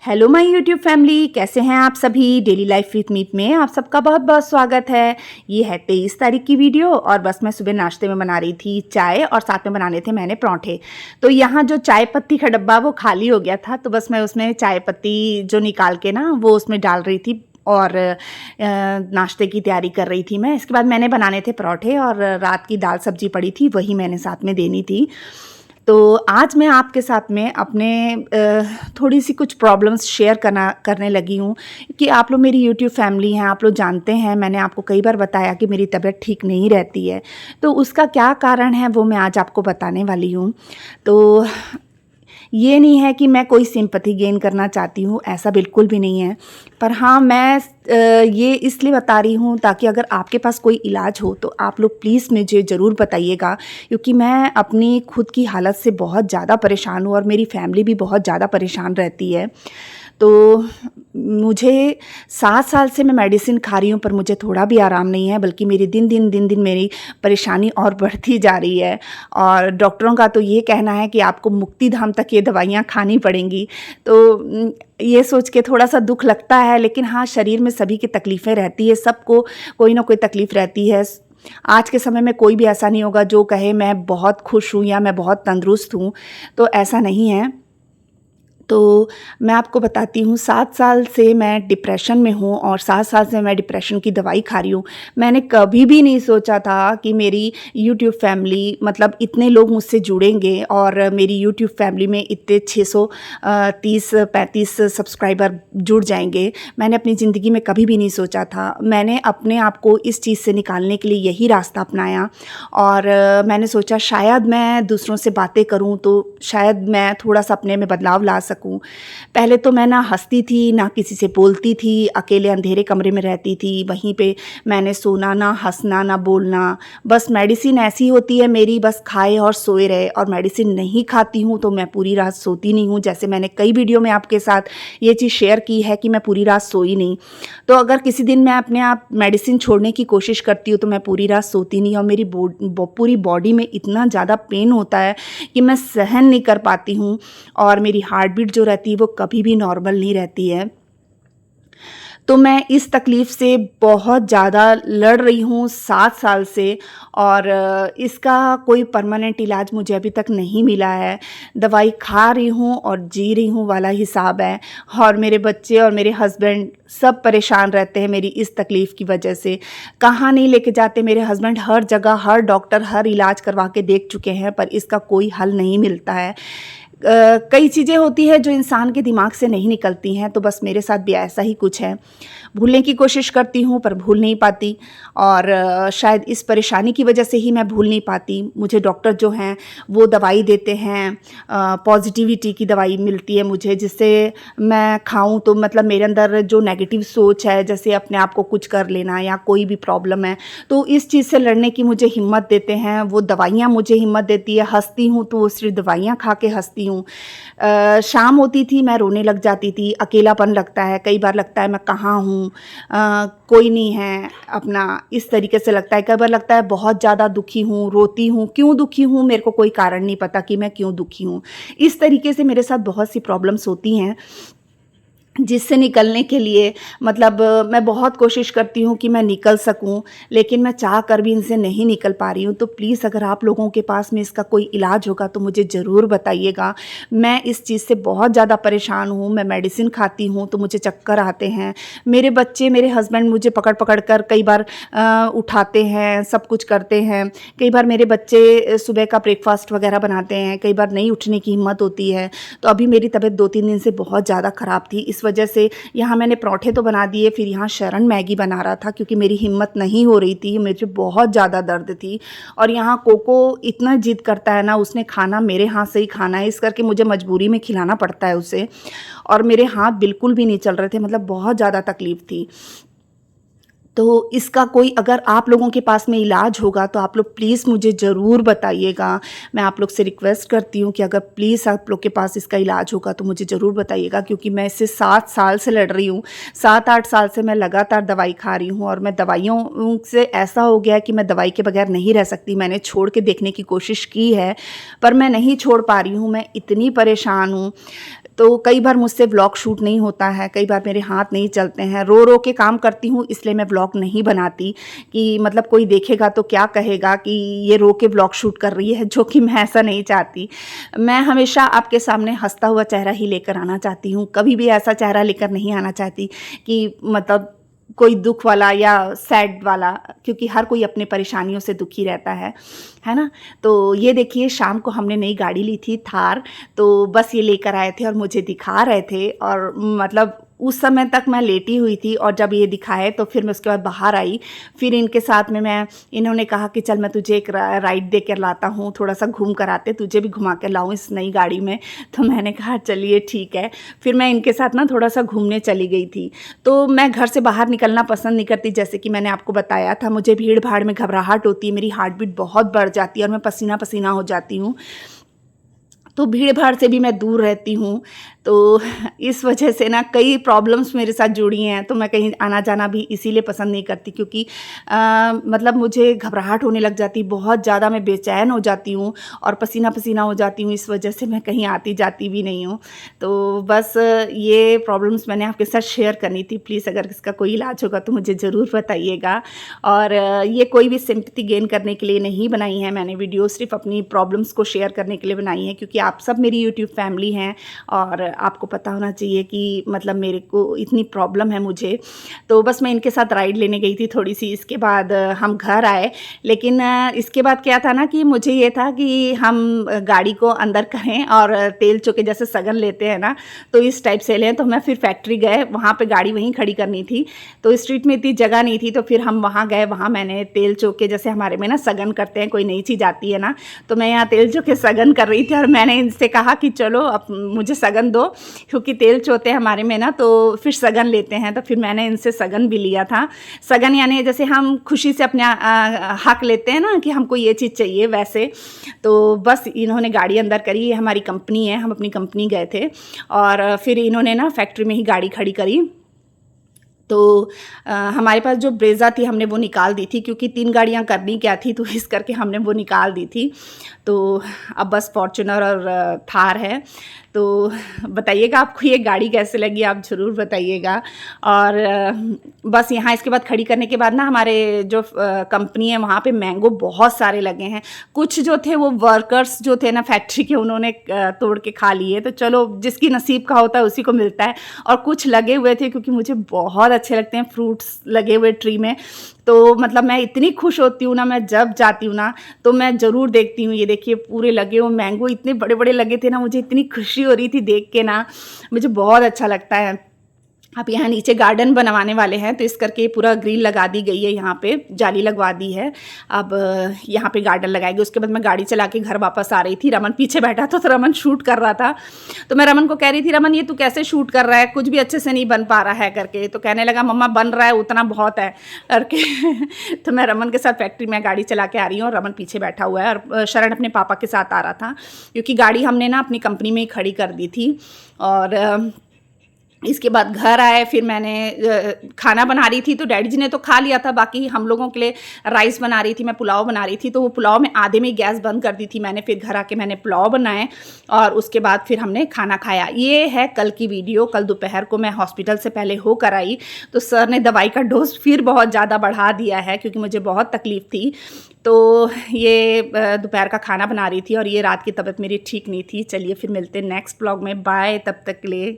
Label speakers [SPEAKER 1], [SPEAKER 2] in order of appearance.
[SPEAKER 1] Hello my YouTube family, कैसे हैं आप सभी। डेली लाइफ विथ मीत में आप सबका बहुत बहुत स्वागत है। ये है 23 तारीख की वीडियो और बस मैं सुबह नाश्ते में बना रही थी चाय और साथ में बनाने थे मैंने पराठे। तो यहाँ जो चाय पत्ती का डब्बा वो खाली हो गया था, तो बस मैं उसमें चाय पत्ती जो निकाल के ना वो उसमें डाल रही थी और नाश्ते की तैयारी कर रही थी मैं। इसके बाद मैंने बनाने थे पराठे और रात की दाल सब्जी पड़ी थी, वही मैंने साथ में देनी थी। तो आज मैं आपके साथ में अपने थोड़ी सी कुछ प्रॉब्लम्स शेयर करने लगी हूँ कि आप लोग मेरी यूट्यूब फैमिली हैं, आप लोग जानते हैं, मैंने आपको कई बार बताया कि मेरी तबीयत ठीक नहीं रहती है। तो उसका क्या कारण है वो मैं आज आपको बताने वाली हूँ। तो ये नहीं है कि मैं कोई सिंपैथी गेन करना चाहती हूँ, ऐसा बिल्कुल भी नहीं है। पर हाँ, मैं ये इसलिए बता रही हूँ ताकि अगर आपके पास कोई इलाज हो तो आप लोग प्लीज़ मुझे ज़रूर बताइएगा, क्योंकि मैं अपनी खुद की हालत से बहुत ज़्यादा परेशान हूँ और मेरी फैमिली भी बहुत ज़्यादा परेशान रहती है। तो मुझे 7 साल से मैं मेडिसिन खा रही हूँ, पर मुझे थोड़ा भी आराम नहीं है, बल्कि मेरी दिन दिन मेरी परेशानी और बढ़ती जा रही है। और डॉक्टरों का तो ये कहना है कि आपको मुक्ति धाम तक ये दवाइयाँ खानी पड़ेंगी। तो ये सोच के थोड़ा-सा दुःख लगता है, लेकिन हाँ, शरीर में सभी की तकलीफ़ें रहती है, सबको कोई ना कोई तकलीफ़ रहती है। आज के समय में कोई भी ऐसा नहीं होगा जो कहे मैं बहुत खुश हूँ या मैं बहुत तंदुरुस्त हूँ, तो ऐसा नहीं है। तो मैं आपको बताती हूँ, 7 साल से मैं डिप्रेशन में हूँ और 7 साल से मैं डिप्रेशन की दवाई खा रही हूँ। मैंने कभी भी नहीं सोचा था कि मेरी यूट्यूब फैमिली, मतलब इतने लोग मुझसे जुड़ेंगे और मेरी यूट्यूब फैमिली में इतने 630-35 सब्सक्राइबर जुड़ जाएंगे। मैंने अपनी ज़िंदगी में कभी भी नहीं सोचा था। मैंने अपने आप को इस चीज़ से निकालने के लिए यही रास्ता अपनाया और मैंने सोचा शायद मैं दूसरों से बातें करूँ तो शायद मैं थोड़ा-सा अपने में बदलाव ला सकूँ। पहले तो मैं ना हँसती थी, ना किसी से बोलती थी, अकेले अंधेरे कमरे में रहती थी, वहीं पे मैंने सोना, ना हँसना, ना बोलना। बस मेडिसिन ऐसी होती है मेरी, बस खाए और सोए रहे, और मेडिसिन नहीं खाती हूँ तो मैं पूरी रात सोती नहीं हूँ। जैसे मैंने कई वीडियो में आपके साथ ये चीज़ शेयर की है कि मैं पूरी रात सोई नहीं। तो अगर किसी दिन मैं अपने आप मेडिसिन छोड़ने की कोशिश करती हूँ तो मैं पूरी रात सोती नहीं, और मेरी पूरी बॉडी में इतना ज़्यादा पेन होता है कि मैं सहन नहीं कर पाती हूँ और मेरी हार्ट बीट जो रहती है वो कभी भी नॉर्मल नहीं रहती है। तो मैं इस तकलीफ़ से बहुत ज़्यादा लड़ रही हूँ 7 साल से, और इसका कोई परमानेंट इलाज मुझे अभी तक नहीं मिला है। दवाई खा रही हूँ और जी रही हूँ वाला हिसाब है, और मेरे बच्चे और मेरे हस्बैंड सब परेशान रहते हैं मेरी इस तकलीफ़ की वजह से। कहाँ नहीं लेके जाते मेरे हस्बैंड, हर जगह, हर डॉक्टर, हर इलाज करवा के देख चुके हैं, पर इसका कोई हल नहीं मिलता है। कई चीज़ें होती हैं जो इंसान के दिमाग से नहीं निकलती हैं, तो बस मेरे साथ भी ऐसा ही कुछ है। भूलने की कोशिश करती हूँ पर भूल नहीं पाती, और शायद इस परेशानी की वजह से ही मैं भूल नहीं पाती। मुझे डॉक्टर जो हैं वो दवाई देते हैं, पॉजिटिविटी की दवाई मिलती है मुझे, जिससे मैं खाऊं तो मतलब मेरे अंदर जो नेगेटिव सोच है, जैसे अपने आप को कुछ कर लेना या कोई भी प्रॉब्लम है, तो इस चीज़ से लड़ने की मुझे हिम्मत देते हैं। वो दवाइयाँ मुझे हिम्मत देती है। हंसती हूँ तो वो सिर्फ दवाइयाँ खा के हंसती हूँ। शाम होती थी मैं रोने लग जाती थी, अकेलापन लगता है, कई बार लगता है मैं कहाँ हूँ, कोई नहीं है अपना, इस तरीके से लगता है। कई बार लगता है बहुत ज़्यादा दुखी हूँ, रोती हूँ, क्यों दुखी हूँ मेरे को कोई कारण नहीं पता कि मैं क्यों दुखी हूँ। इस तरीके से मेरे साथ बहुत सी प्रॉब्लम्स होती हैं, जिससे निकलने के लिए मतलब मैं बहुत कोशिश करती हूँ कि मैं निकल सकूँ, लेकिन मैं चाह कर भी इनसे नहीं निकल पा रही हूँ। तो प्लीज़ अगर आप लोगों के पास में इसका कोई इलाज होगा तो मुझे ज़रूर बताइएगा। मैं इस चीज़ से बहुत ज़्यादा परेशान हूँ। मैं मेडिसिन खाती हूँ तो मुझे चक्कर आते हैं। मेरे बच्चे, मेरे हस्बैंड मुझे पकड़ पकड़ कर कई बार उठाते हैं, सब कुछ करते हैं। कई बार मेरे बच्चे सुबह का ब्रेकफास्ट वगैरह बनाते हैं, कई बार नहीं उठने की हिम्मत होती है। तो अभी मेरी तबीयत 2-3 दिन से बहुत ज़्यादा ख़राब थी, इस वजह से यहाँ मैंने पराठे तो बना दिए, फिर यहाँ शरण मैगी बना रहा था क्योंकि मेरी हिम्मत नहीं हो रही थी, मुझे बहुत ज़्यादा दर्द थी। और यहाँ कोको इतना जिद करता है ना, उसने खाना मेरे हाथ से ही खाना है, इस करके मुझे मजबूरी में खिलाना पड़ता है उसे। और मेरे हाथ बिल्कुल भी नहीं चल रहे थे, मतलब बहुत ज़्यादा तकलीफ़ थी। तो इसका कोई अगर आप लोगों के पास में इलाज होगा तो आप लोग प्लीज़ मुझे ज़रूर बताइएगा। मैं आप लोग से रिक्वेस्ट करती हूँ कि अगर प्लीज़ आप लोग के पास इसका इलाज होगा तो मुझे ज़रूर बताइएगा, क्योंकि मैं इससे 7 साल से लड़ रही हूँ। 7-8 साल से मैं लगातार दवाई खा रही हूँ और मैं दवाइयों से ऐसा हो गया है कि मैं दवाई के बगैर नहीं रह सकती। मैंने छोड़ के देखने की कोशिश की है, पर मैं नहीं छोड़ पा रही हूँ। मैं इतनी परेशान हूँ। तो कई बार मुझसे व्लॉग शूट नहीं होता है, कई बार मेरे हाथ नहीं चलते हैं, रो रो के काम करती हूँ, इसलिए मैं व्लॉग नहीं बनाती कि मतलब कोई देखेगा तो क्या कहेगा कि ये रो के व्लॉग शूट कर रही है, जो कि मैं ऐसा नहीं चाहती। मैं हमेशा आपके सामने हंसता हुआ चेहरा ही लेकर आना चाहती हूँ, कभी भी ऐसा चेहरा लेकर नहीं आना चाहती कि मतलब कोई दुख वाला या सैड वाला, क्योंकि हर कोई अपने परेशानियों से दुखी रहता है ना। तो ये देखिए, शाम को हमने नई गाड़ी ली थी थार, तो बस ये लेकर आए थे और मुझे दिखा रहे थे, और मतलब उस समय तक मैं लेटी हुई थी, और जब ये दिखाए तो फिर मैं उसके बाद बाहर आई। फिर इनके साथ में इन्होंने कहा कि चल मैं तुझे एक राइड दे कर लाता हूँ, थोड़ा सा घूम कर आते, तुझे भी घुमा कर लाऊँ इस नई गाड़ी में। तो मैंने कहा चलिए ठीक है। फिर मैं इनके साथ ना थोड़ा सा घूमने चली गई थी। तो मैं घर से बाहर निकलना पसंद नहीं करती, जैसे कि मैंने आपको बताया था, मुझे भीड़ भाड़ में घबराहट होती है, मेरी हार्ट बीट बहुत बढ़ जाती है और मैं पसीना पसीना हो जाती हूँ। तो भीड़ भाड़ से भी मैं दूर रहती हूँ। तो इस वजह से ना कई प्रॉब्लम्स मेरे साथ जुड़ी हैं, तो मैं कहीं आना जाना भी इसीलिए पसंद नहीं करती, क्योंकि मतलब मुझे घबराहट होने लग जाती, बहुत ज़्यादा मैं बेचैन हो जाती हूँ और पसीना पसीना हो जाती हूँ। इस वजह से मैं कहीं आती जाती भी नहीं हूँ। तो बस ये प्रॉब्लम्स मैंने आपके साथ शेयर करनी थी। प्लीज़ अगर इसका कोई इलाज होगा तो मुझे ज़रूर बताइएगा। और ये कोई भी सिंपैथी गेन करने के लिए नहीं बनाई है मैंने वीडियो, सिर्फ अपनी प्रॉब्लम्स को शेयर करने के लिए बनाई है, क्योंकि आप सब मेरी यूट्यूब फैमिली हैं और आपको पता होना चाहिए कि मतलब मेरे को इतनी प्रॉब्लम है मुझे। तो बस मैं इनके साथ राइड लेने गई थी थोड़ी सी, इसके बाद हम घर आए। लेकिन इसके बाद क्या था ना कि मुझे ये था कि हम गाड़ी को अंदर करें और तेल चौके जैसे सगन लेते हैं ना, तो इस टाइप से लें। तो मैं फिर फैक्ट्री गए, वहाँ पे गाड़ी वहीं खड़ी करनी थी, तो स्ट्रीट में इतनी जगह नहीं थी, तो फिर हम वहाँ गए। वहाँ मैंने तेल चौके जैसे हमारे में ना सगन करते हैं, कोई नई चीज़ आती है ना, तो मैं यहाँ तेल चौके सगन कर रही थी और मैंने इनसे कहा कि चलो अब मुझे सगन दो, क्योंकि तेल चोते हमारे में ना, तो फिर सगन लेते हैं। तो फिर मैंने इनसे सगन भी लिया था। सगन यानी जैसे हम खुशी से अपने हक लेते हैं ना कि हमको ये चीज़ चाहिए, वैसे। तो बस इन्होंने गाड़ी अंदर करी, ये हमारी कंपनी है, हम अपनी कंपनी गए थे, और फिर इन्होंने ना फैक्ट्री में ही गाड़ी खड़ी करी। तो हमारे पास जो ब्रेज़ा थी हमने वो निकाल दी थी, क्योंकि 3 गाड़ियाँ करनी क्या थी, तो इस करके हमने वो निकाल दी थी। तो अब बस फॉर्च्यूनर और थार है। तो बताइएगा आपको ये गाड़ी कैसे लगी, आप ज़रूर बताइएगा। और बस यहाँ इसके बाद खड़ी करने के बाद ना हमारे जो कंपनी है वहाँ पे मैंगो बहुत सारे लगे हैं। कुछ जो थे वो वर्कर्स जो थे ना फैक्ट्री के, उन्होंने तोड़ के खा लिए। तो चलो जिसकी नसीब का होता है उसी को मिलता है। और कुछ लगे हुए थे, क्योंकि मुझे बहुत अच्छे लगते हैं फ्रूट्स लगे हुए ट्री में। तो मतलब मैं इतनी खुश होती हूँ ना, मैं जब जाती हूँ ना तो मैं ज़रूर देखती हूँ। ये देखिए पूरे लगे हुए मैंगो इतने बड़े बड़े लगे थे ना, मुझे इतनी खुशी हो रही थी देख के ना, मुझे बहुत अच्छा लगता है। अब यहाँ नीचे गार्डन बनवाने वाले हैं, तो इस करके पूरा ग्रिल लगा दी गई है, यहाँ पे जाली लगवा दी है। अब यहाँ पे गार्डन लगाएगी। उसके बाद मैं गाड़ी चला के घर वापस आ रही थी, रमन पीछे बैठा था, तो रमन शूट कर रहा था। तो मैं रमन को कह रही थी, रमन ये तू कैसे शूट कर रहा है, कुछ भी अच्छे से नहीं बन पा रहा है करके। तो कहने लगा मम्मा बन रहा है, उतना बहुत है करके। तो मैं रमन के साथ फैक्ट्री में गाड़ी चला के आ रही हूँ और रमन पीछे बैठा हुआ है, और शरण अपने पापा के साथ आ रहा था, क्योंकि गाड़ी हमने ना अपनी कंपनी में ही खड़ी कर दी थी। और इसके बाद घर आए, फिर मैंने खाना बना रही थी, तो डैडी जी ने तो खा लिया था, बाकी हम लोगों के लिए राइस बना रही थी, मैं पुलाव बना रही थी। तो वो पुलाव में आधे में गैस बंद कर दी थी मैंने। फिर घर आके मैंने पुलाव बनाए और उसके बाद फिर हमने खाना खाया। ये है कल की वीडियो। कल दोपहर को मैं हॉस्पिटल से पहले होकर आई, तो सर ने दवाई का डोज फिर बहुत ज़्यादा बढ़ा दिया है, क्योंकि मुझे बहुत तकलीफ़ थी। तो ये दोपहर का खाना बना रही थी, और ये रात की तबीयत मेरी ठीक नहीं थी। चलिए फिर मिलते हैं नेक्स्ट ब्लॉग में, बाय, तब तक के लिए।